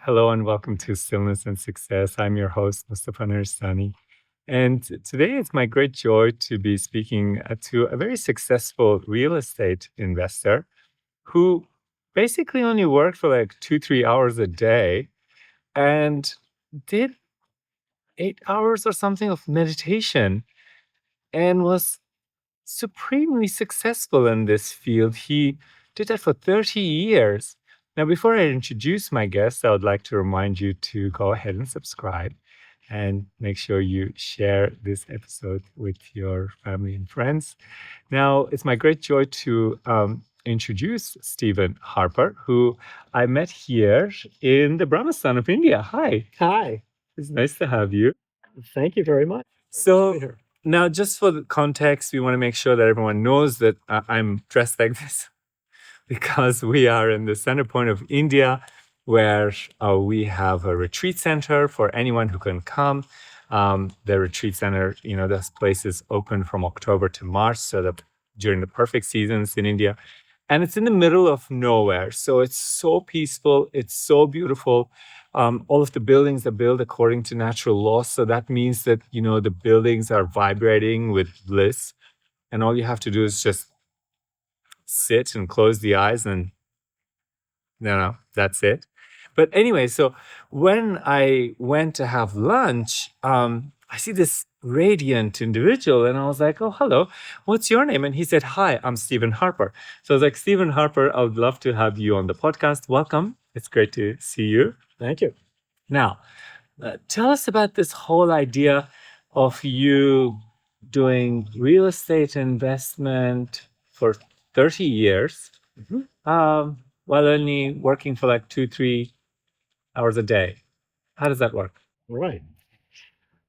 Hello and welcome to Stillness In Success. I'm your host, Mustafa Nuristani. And today it's my great joy to be speaking to a very successful real estate investor who basically only worked for like 2, 3 hours a day and did 8 hours or something of meditation and was supremely successful in this field. He did that for 30 years. Now, before I introduce my guest, I would like to remind you to go ahead and subscribe and make sure you share this episode with your family and friends. Now, it's my great joy to introduce Stephen Harper, who I met here in the Brahmastan of India. Hi, Hi, it's nice to have you. thank you very much. So, Be here. now, just for the context, we want to make sure that everyone knows that I'm dressed like this because we are in the center point of India, where we have a retreat center for anyone who can come. The retreat center, this place is open from October to March, so that during the perfect seasons in India. And it's in the middle of nowhere. So it's so peaceful. It's so beautiful. All of the buildings are built according to natural laws. So that means that, the buildings are vibrating with bliss. And all you have to do is just sit and close the eyes and, that's it. But anyway, so when I went to have lunch, I see this radiant individual and I was like, oh, hello, what's your name? And he said, hi, I'm Stephen Harper. So I was like, Stephen Harper, I would love to have you on the podcast. Welcome. It's great to see you. Thank you. Now, tell us about this whole idea of you doing real estate investment for 30 years, while only working for like 2, 3 hours a day. How does that work? Right.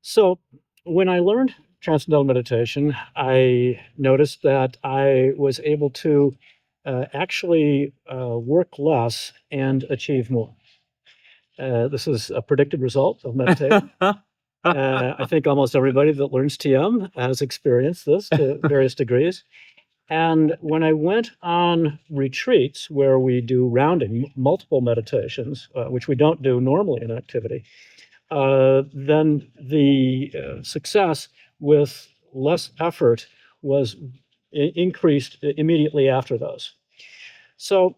So, when I learned Transcendental Meditation, I noticed that I was able to actually work less and achieve more. This is a predicted result of meditation. I think almost everybody that learns TM has experienced this to various degrees. And when I went on retreats where we do rounding, multiple meditations, which we don't do normally in activity, then the success with less effort was increased immediately after those. So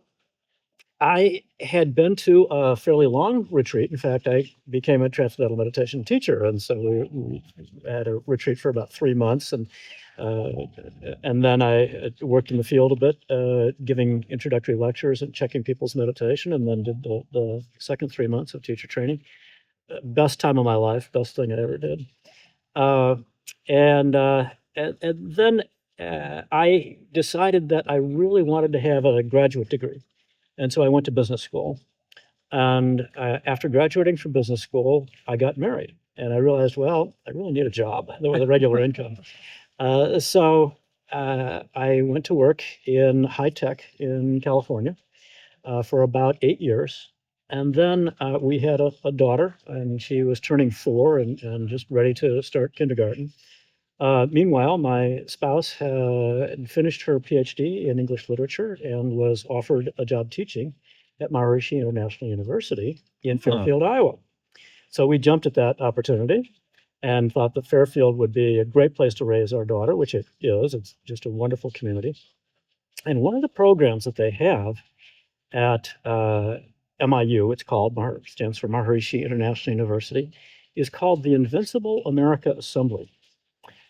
I had been to a fairly long retreat. In fact, I became a transcendental meditation teacher, and so we had a retreat for about 3 months, and then I worked in the field a bit, giving introductory lectures and checking people's meditation, and then did the second 3 months of teacher training. Best time of my life, best thing I ever did. Uh, and then I decided that I really wanted to have a graduate degree. And so I went to business school. And after graduating from business school, I got married. And I realized, well, I really need a job with a regular income. So I went to work in high tech in California for about 8 years. And then we had a daughter, and she was turning 4 and just ready to start kindergarten. Meanwhile, my spouse had finished her PhD in English literature and was offered a job teaching at Maharishi International University in Fairfield, Iowa. So we jumped at that opportunity and thought that Fairfield would be a great place to raise our daughter, which it is. It's just a wonderful community. And one of the programs that they have at MIU, it's called, stands for Maharishi International University, is called the Invincible America Assembly.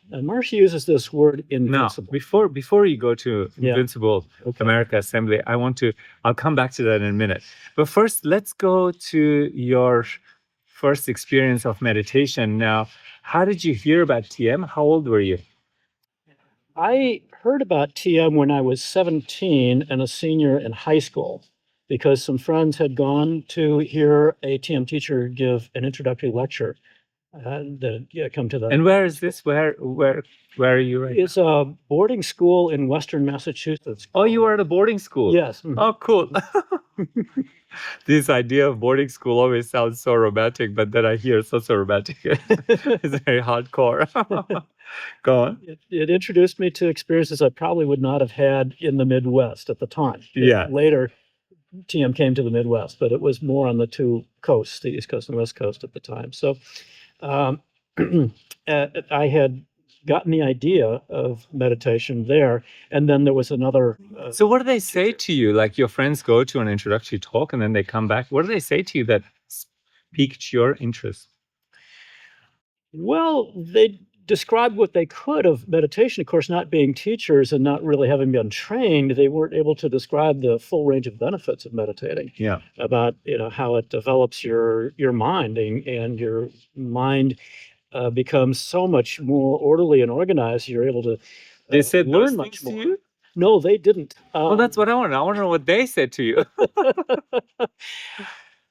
And Maharishi uses this word Now, invincible. before you go to Yeah. Invincible Okay. America Assembly, I'll come back to that in a minute. But first, let's go to your first experience of meditation. Now, how did you hear about TM? How old were you? I heard about TM when I was 17 and a senior in high school because some friends had gone to hear a TM teacher give an introductory lecture. Come to the. And where is this? Where are you right now? It's a boarding school in Western Massachusetts. Oh, you were at a boarding school. Yes. Oh, cool. This idea of boarding school always sounds so romantic, but then I hear it's not so romantic. It's very hardcore. Go on. It introduced me to experiences I probably would not have had in the Midwest at the time. Yeah. Later TM came to the Midwest, but it was more on the two coasts, the East Coast and West Coast at the time. So um, I had gotten the idea of meditation there, and then there was another. So what do they say to you? Like your friends go to an introductory talk and then they come back. What do they say to you that piqued your interest? Well, they described what they could of meditation. Of course, not being teachers and not really having been trained, they weren't able to describe the full range of benefits of meditating. Yeah. About how it develops your mind, and your mind becomes so much more orderly and organized. You're able to They said learn those much things more. to you? No, they didn't. Well, that's what I want. I want to know what they said to you.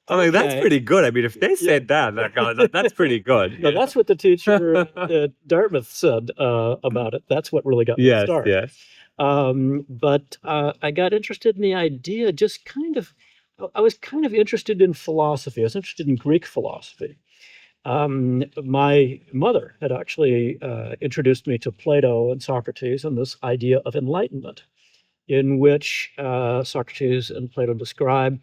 I'm like, that's pretty good. I mean, if they said that, that's pretty good. No, that's what the teacher at Dartmouth said about it. That's what really got me started. Yes. But I got interested in the idea, I was kind of interested in philosophy. I was interested in Greek philosophy. My mother had actually introduced me to Plato and Socrates and this idea of enlightenment, in which Socrates and Plato describe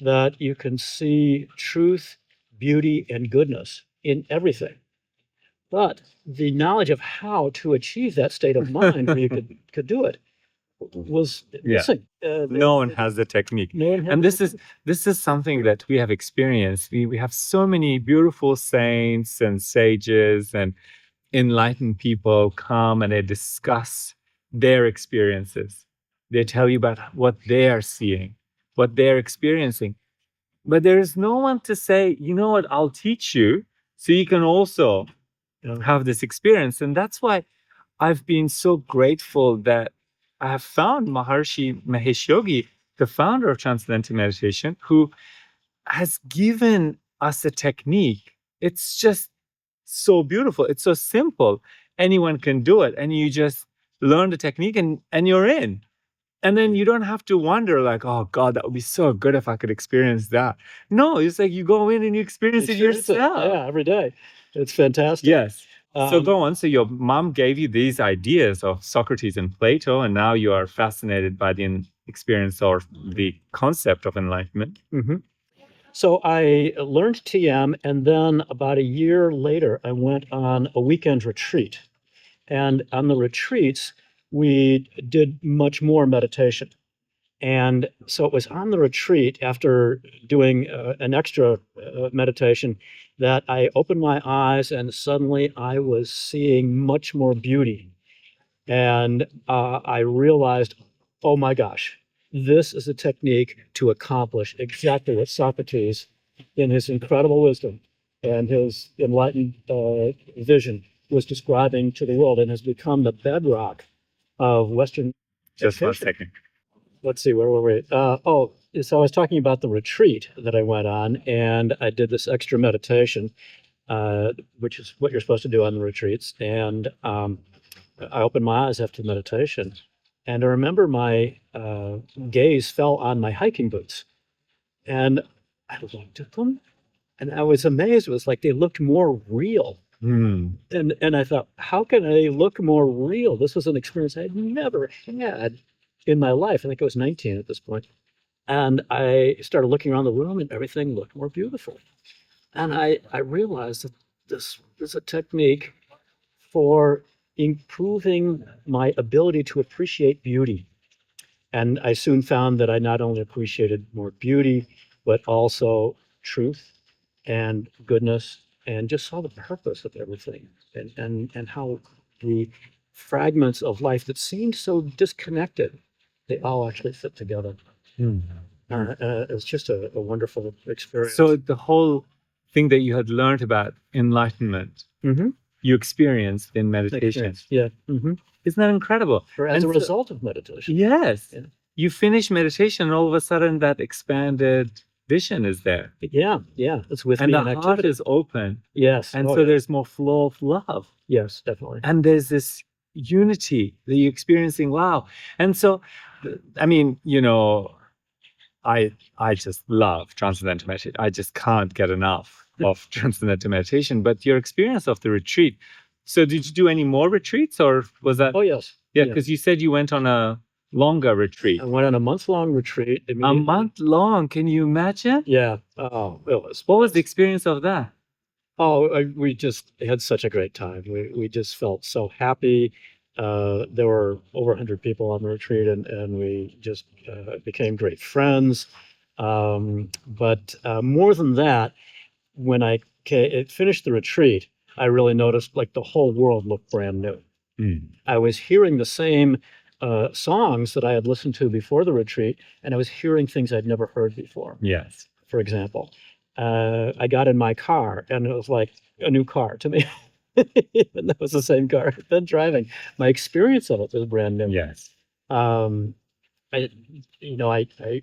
that you can see truth, beauty, and goodness in everything. But the knowledge of how to achieve that state of mind where you could do it was missing. No one has the technique. And this is something that we have experienced. We have so many beautiful saints and sages and enlightened people come and they discuss their experiences. They tell you about what they are seeing, what they're experiencing. But there is no one to say, you know what, I'll teach you so you can also have this experience. And that's why I've been so grateful that I have found Maharishi Mahesh Yogi, the founder of Transcendental Meditation, who has given us a technique. It's just so beautiful. It's so simple. Anyone can do it. And you just learn the technique and you're in. And then you don't have to wonder like, oh God, that would be so good if I could experience that. No, it's like you go in and you experience it yourself. Yeah, every day. It's fantastic. Yes. So go on. So your mom gave you these ideas of Socrates and Plato, and now you are fascinated by the experience or the concept of enlightenment. Mm-hmm. So I learned TM, and then about a year later, I went on a weekend retreat. And on the retreats, we did much more meditation. And so it was on the retreat after doing an extra meditation that I opened my eyes and suddenly I was seeing much more beauty. And I realized, oh my gosh, this is a technique to accomplish exactly what Socrates, in his incredible wisdom and his enlightened vision, was describing to the world and has become the bedrock of Western Just education. 1 second. Let's see, where were we? So I was talking about the retreat that I went on, and I did this extra meditation, which is what you're supposed to do on the retreats. And I opened my eyes after the meditation, and I remember my gaze fell on my hiking boots, and I looked at them, and I was amazed. It was like they looked more real. And I thought, how can they look more real? This was an experience I had never had in my life. I think I was 19 at this point. And I started looking around the room and everything looked more beautiful. And I realized that this is a technique for improving my ability to appreciate beauty. And I soon found that I not only appreciated more beauty, but also truth and goodness, and just saw the purpose of everything, and how the fragments of life that seemed so disconnected, they all actually fit together. It's just a wonderful experience. So the whole thing that you had learned about enlightenment, you experienced in meditation. Yeah. Isn't that incredible? Or as a result of meditation. Yes. Yeah. You finish meditation and all of a sudden that expanded vision is there. Yeah. It's with and me the in heart activity. is open. Yes. And so there's more flow of love. Yes, definitely. And there's this unity that you're experiencing. Wow. And so, I mean, I just love transcendental meditation. I just can't get enough of transcendental meditation. But your experience of the retreat. So did you do any more retreats or was that? Oh, yes. Yeah, because you said you went on a longer retreat. I went on a month-long retreat. A month long? Can you imagine? Yeah. Oh, it was. What was the experience of that? Oh, we just had such a great time. We just felt so happy. There were over 100 people on the retreat, and we just became great friends. But more than that, when I finished the retreat, I really noticed like the whole world looked brand new. I was hearing the same songs that I had listened to before the retreat, and I was hearing things I'd never heard before. Yes. For example, I got in my car, and it was like a new car to me. Even though it was the same car I'd been driving, my experience of it was brand new. Yes. Um, I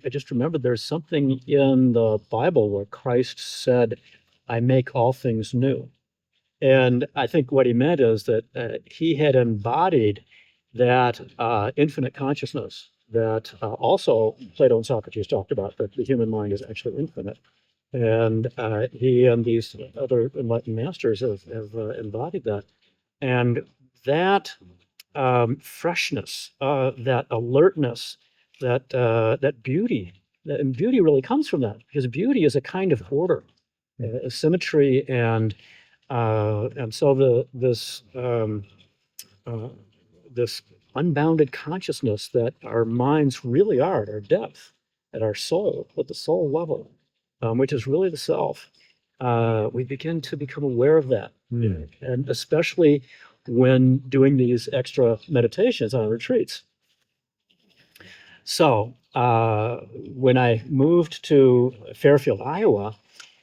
just remembered there's something in the Bible where Christ said, "I make all things new." And I think what he meant is that he had embodied that infinite consciousness that also Plato and Socrates talked about, that the human mind is actually infinite. And he and these other enlightened masters have embodied that. And that freshness, that alertness, that beauty, and beauty really comes from that, because beauty is a kind of order, symmetry, and so this unbounded consciousness that our minds really are at our depth, at our soul, at the soul level, which is really the self. We begin to become aware of that, and especially when doing these extra meditations on retreats. So when I moved to Fairfield, Iowa,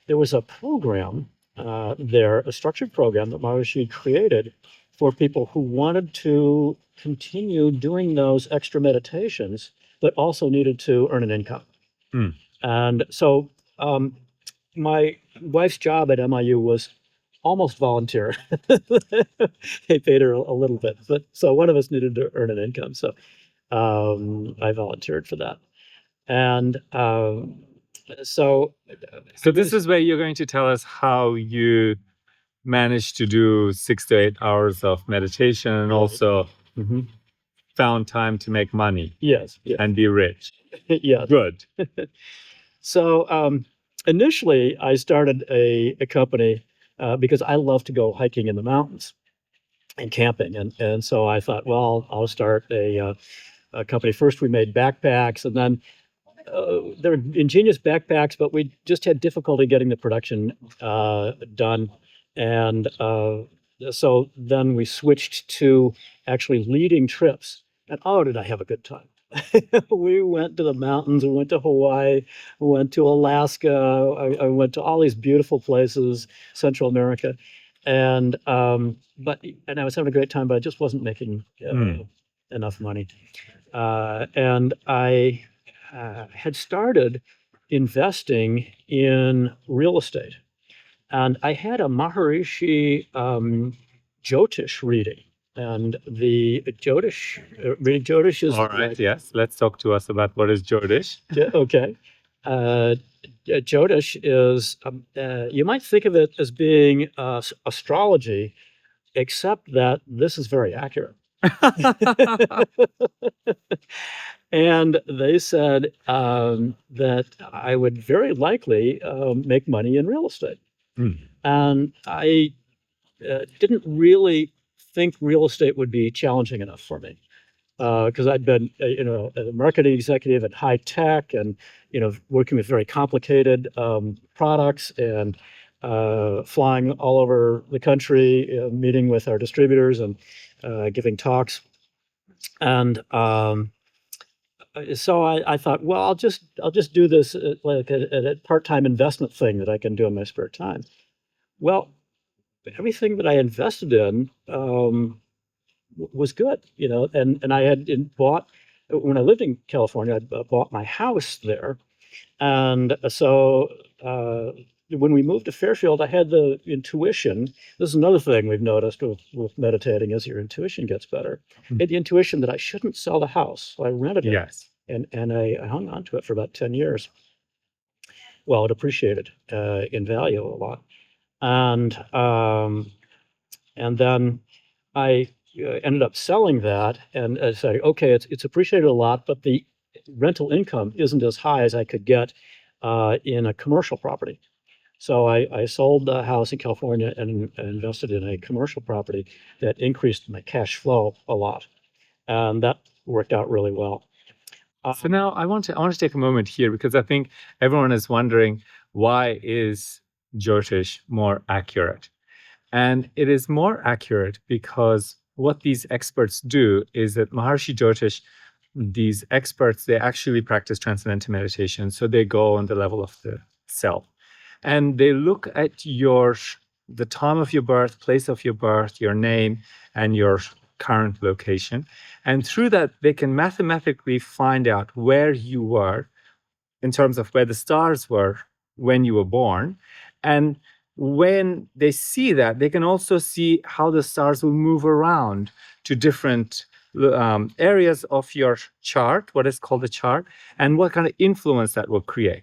there was a program there, a structured program that Maharishi created for people who wanted to continue doing those extra meditations, but also needed to earn an income. And so my wife's job at MIU was almost volunteer. They paid her a little bit, but so one of us needed to earn an income. So I volunteered for that. And so this is where you're going to tell us how you managed to do 6 to 8 hours of meditation and also found time to make money. Yes. And be rich. Yes. Good. So initially, I started a company because I love to go hiking in the mountains and camping. And so I thought, well, I'll start a company. First, we made backpacks, and then they were ingenious backpacks, but we just had difficulty getting the production done. And so then we switched to actually leading trips. And oh, did I have a good time. We went to the mountains, we went to Hawaii, we went to Alaska, I went to all these beautiful places, Central America. And I was having a great time, but I just wasn't making enough money. And I had started investing in real estate. And I had a Maharishi Jyotish reading. And the Jyotish, reading Jyotish is... All right, yes. Let's talk to us about what is Jyotish. Okay. Jyotish is, you might think of it as being astrology, except that this is very accurate. And they said that I would very likely make money in real estate. And I didn't really think real estate would be challenging enough for me, because I'd been, a marketing executive at high tech, and working with very complicated products, and flying all over the country, meeting with our distributors and giving talks. And so I thought, well, I'll just do this like a part-time investment thing that I can do in my spare time. Well, everything that I invested in was good, and I had bought, when I lived in California, I bought my house there. And so when we moved to Fairfield, I had the intuition. This is another thing we've noticed with meditating, is your intuition gets better. I had the intuition that I shouldn't sell the house. So I rented it. Yes. And I hung on to it for about 10 years. Well, it appreciated in value a lot. And then I ended up selling that and say, okay, it's appreciated a lot, but the rental income isn't as high as I could get in a commercial property. So I sold the house in California and invested in a commercial property that increased my cash flow a lot, and that worked out really well. So now I want to take a moment here because I think everyone is wondering, why is Jyotish more accurate? And it is more accurate because what these experts do is that Maharshi Jyotish, these experts, they actually practice transcendental meditation. So they go on the level of the self. And they look at the time of your birth, place of your birth, your name, and your current location. And through that, they can mathematically find out where you were in terms of where the stars were when you were born. And when they see that, they can also see how the stars will move around to different areas of your chart, what is called a chart, and what kind of influence that will create.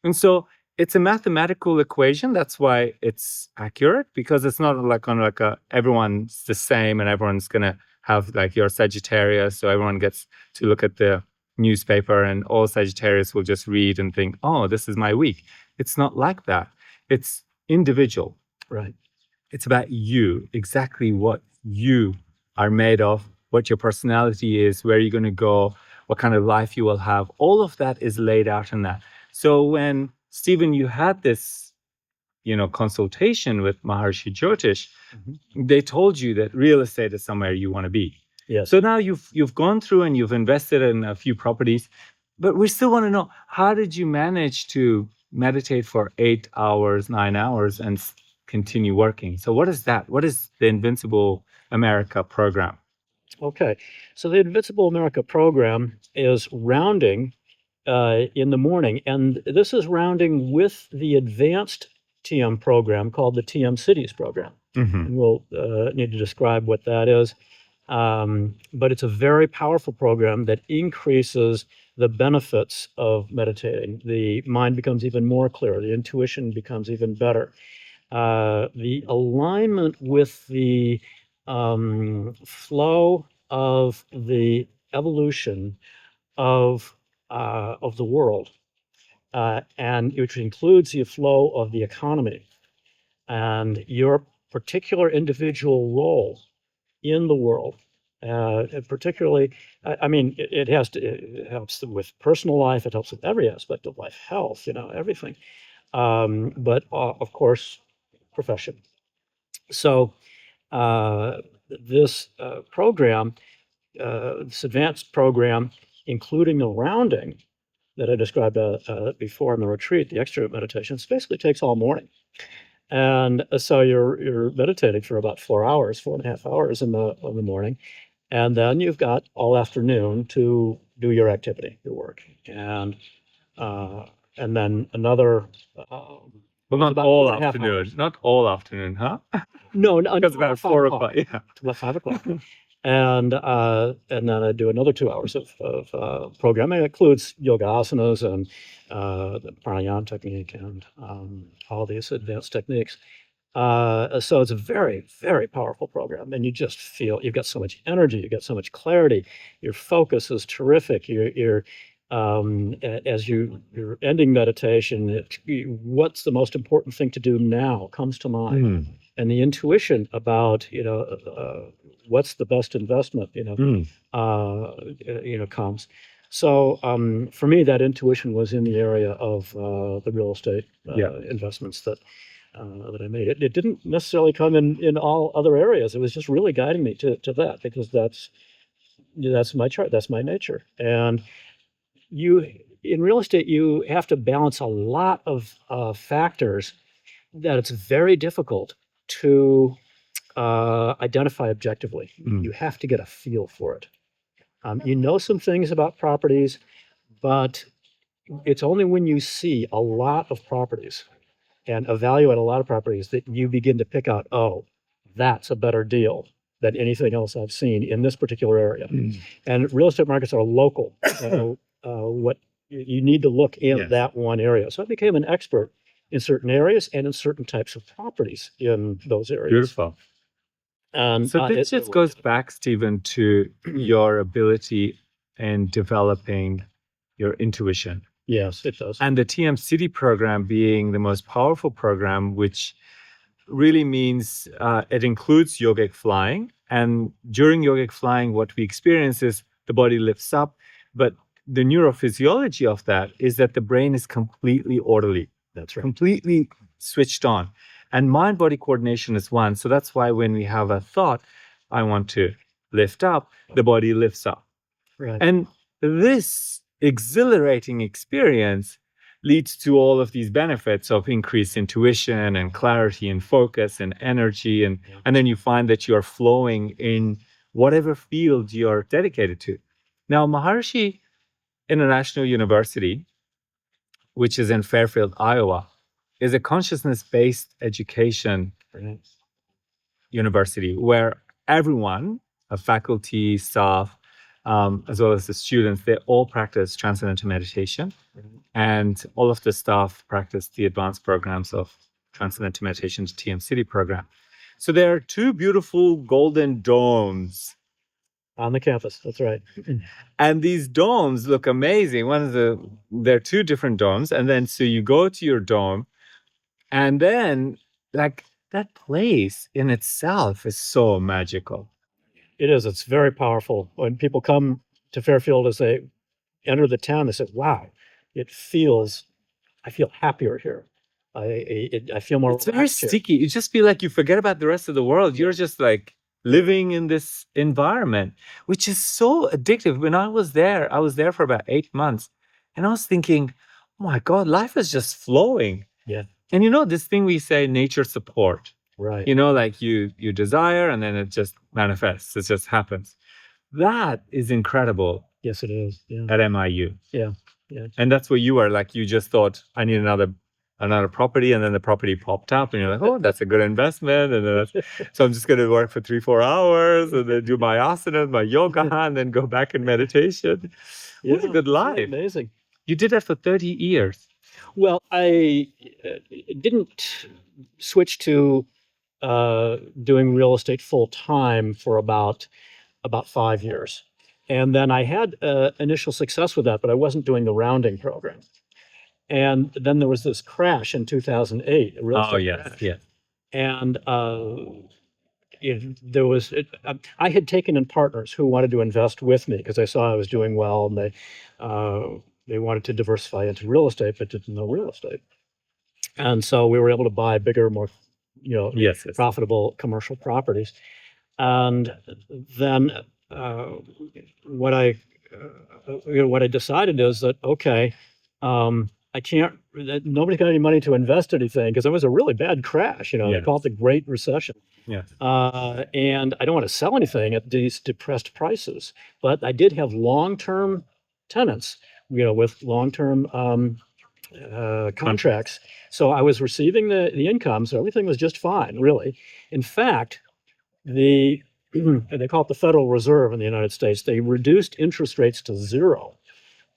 And so it's a mathematical equation. That's why it's accurate, because it's not like on like everyone's the same and everyone's gonna have like your Sagittarius, so everyone gets to look at the newspaper and all Sagittarius will just read and think, oh, this is my week. It's not like that. It's individual. Right. It's about you, exactly what you are made of, what your personality is, where you're going to go, what kind of life you will have. All of that is laid out in that. So when Stephen, you had this, consultation with Maharshi Jyotish, they told you that real estate is somewhere you want to be. Yes. So now you've gone through and you've invested in a few properties, but we still want to know, how did you manage to meditate for 8 hours, 9 hours, and continue working? So what is that? What is the Invincible America program? Okay, so the Invincible America program is rounding in the morning, and this is rounding with the advanced TM program called the TM Cities program. And we'll need to describe what that is. But it's a very powerful program that increases the benefits of meditating. The mind becomes even more clear. The intuition becomes even better. The alignment with the flow of the evolution of the world, and which includes the flow of the economy and your particular individual role in the world. Particularly, I mean, it helps with personal life. It helps with every aspect of life, health, everything. But of course, profession. So this program, this advanced program, including the rounding that I described before in the retreat, the extra meditations, basically takes all morning. And so you're meditating for about 4 hours, 4.5 hours in the morning, and then you've got all afternoon to do your activity, your work, and then another. Well, not all afternoon. Not all afternoon, huh? No, because about 4 o'clock. Yeah, about 5 o'clock. And then I do another 2 hours of programming. It includes yoga asanas and the pranayama technique and all these advanced techniques. So it's a very, very powerful program, and you just feel you've got so much energy, you've got so much clarity. Your focus is terrific. You're as you're ending meditation, what's the most important thing to do now comes to mind. And the intuition about what's the best investment comes. So for me, that intuition was in the area of the real estate investments that I made. It didn't necessarily come in all other areas. It was just really guiding me to that, because that's my chart, that's my nature. And in real estate, you have to balance a lot of factors that it's very difficult to identify objectively. You have to get a feel for it. You know some things about properties, but it's only when you see a lot of properties and evaluate a lot of properties that you begin to pick out, oh, that's a better deal than anything else I've seen in this particular area. And real estate markets are local. So what you need to look in that one area. So I became an expert in certain areas and in certain types of properties in those areas. Beautiful. And So this just goes back, Stephen, to your ability in developing your intuition. Yes, it does. And the TM City program being the most powerful program, which really means it includes yogic flying. And during yogic flying, what we experience is the body lifts up, but the neurophysiology of that is that the brain is completely orderly. That's right. Completely switched on. And mind-body coordination is one. So that's why when we have a thought, I want to lift up, the body lifts up. Right. And this exhilarating experience leads to all of these benefits of increased intuition and clarity and focus and energy. And then you find that you're flowing in whatever field you're dedicated to. Now, Maharishi International University, which is in Fairfield, Iowa, is a consciousness-based education university where everyone, faculty, staff, as well as the students, they all practice Transcendental Meditation. And all of the staff practice the advanced programs of Transcendental Meditation TM City program. So there are two beautiful golden domes on the campus. That's right. And these domes look amazing. There are two different domes. And then so you go to your dome, and then like that place in itself is so magical. It is. It's very powerful. When people come to Fairfield, as they enter the town, they say, wow, I feel happier here. I feel more It's very sticky. You just feel like you forget about the rest of the world. You're just like living in this environment, which is so addictive. When I was there for about 8 months, and I was thinking, oh my God, life is just flowing. Yeah. And this thing we say, nature support. Right. Like you desire and then it just manifests. It just happens. That is incredible. Yes, it is. Yeah. At MIU. Yeah. And that's where you were. Like you just thought, I need another property, and then the property popped up, and you're like, oh, that's a good investment. And then so I'm just going to work for 3-4 hours, and then do my asana, my yoga, and then go back in meditation. What a good life! Amazing. You did that for 30 years. Well, I didn't switch to doing real estate full time for about 5 years. And then I had initial success with that, but I wasn't doing the rounding program. And then there was this crash in 2008. A real estate crash. Yeah. And I had taken in partners who wanted to invest with me because I saw I was doing well, and they wanted to diversify into real estate, but didn't know real estate. And so we were able to buy bigger, more profitable commercial properties. And then what I decided is that, okay, I can't, nobody's got any money to invest anything because it was a really bad crash, they call it the Great Recession. Yeah. And I don't want to sell anything at these depressed prices, but I did have long-term tenants, with long-term contracts. So I was receiving the income, so everything was just fine, really. In fact, they call it the Federal Reserve in the United States. They reduced interest rates to zero.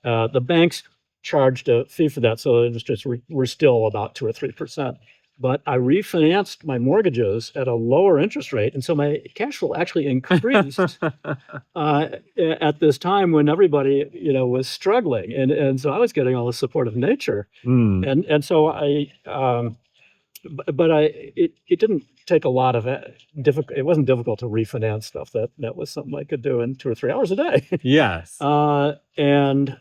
The banks charged a fee for that, so interest rates were still about 2 or 3%. But I refinanced my mortgages at a lower interest rate, and so my cash flow actually increased at this time when everybody, was struggling, and so I was getting all the support of nature, and so it didn't take a lot of it wasn't difficult to refinance stuff. That was something I could do in 2 or 3 hours a day. Yes. And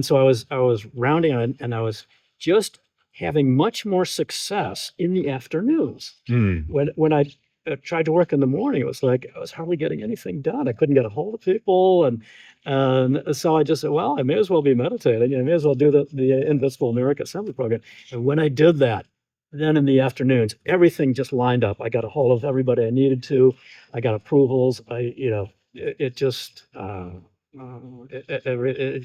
so I was rounding, and I was just having much more success in the afternoons. When I tried to work in the morning, it was like I was hardly getting anything done. I couldn't get a hold of people, and so I just said, well, I may as well be meditating. I may as well do the Invincible America Assembly program. And when I did that, then in the afternoons, everything just lined up. I got a hold of everybody I needed to. I got approvals. It just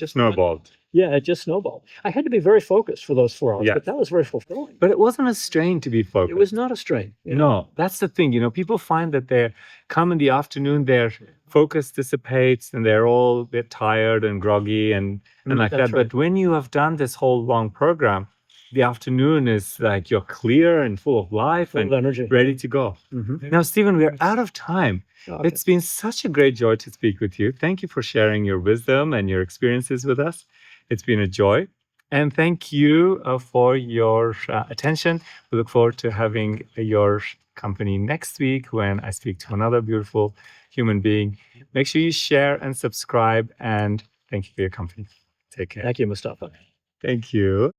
snowballed. It just snowballed. I had to be very focused for those 4 hours, but that was very fulfilling. But it wasn't a strain to be focused. It was not a strain. No, that's the thing. People find that they come in the afternoon, their focus dissipates, and they're all a bit tired and groggy and like that. Right. But when you have done this whole long program, the afternoon is like you're clear and full of life Full and of energy. ready to go. Now, Stephen, we're out of time. Okay. It's been such a great joy to speak with you. Thank you for sharing your wisdom and your experiences with us. It's been a joy. And thank you for your attention. We look forward to having your company next week when I speak to another beautiful human being. Make sure you share and subscribe. And thank you for your company. Take care. Thank you, Mustafa. Thank you.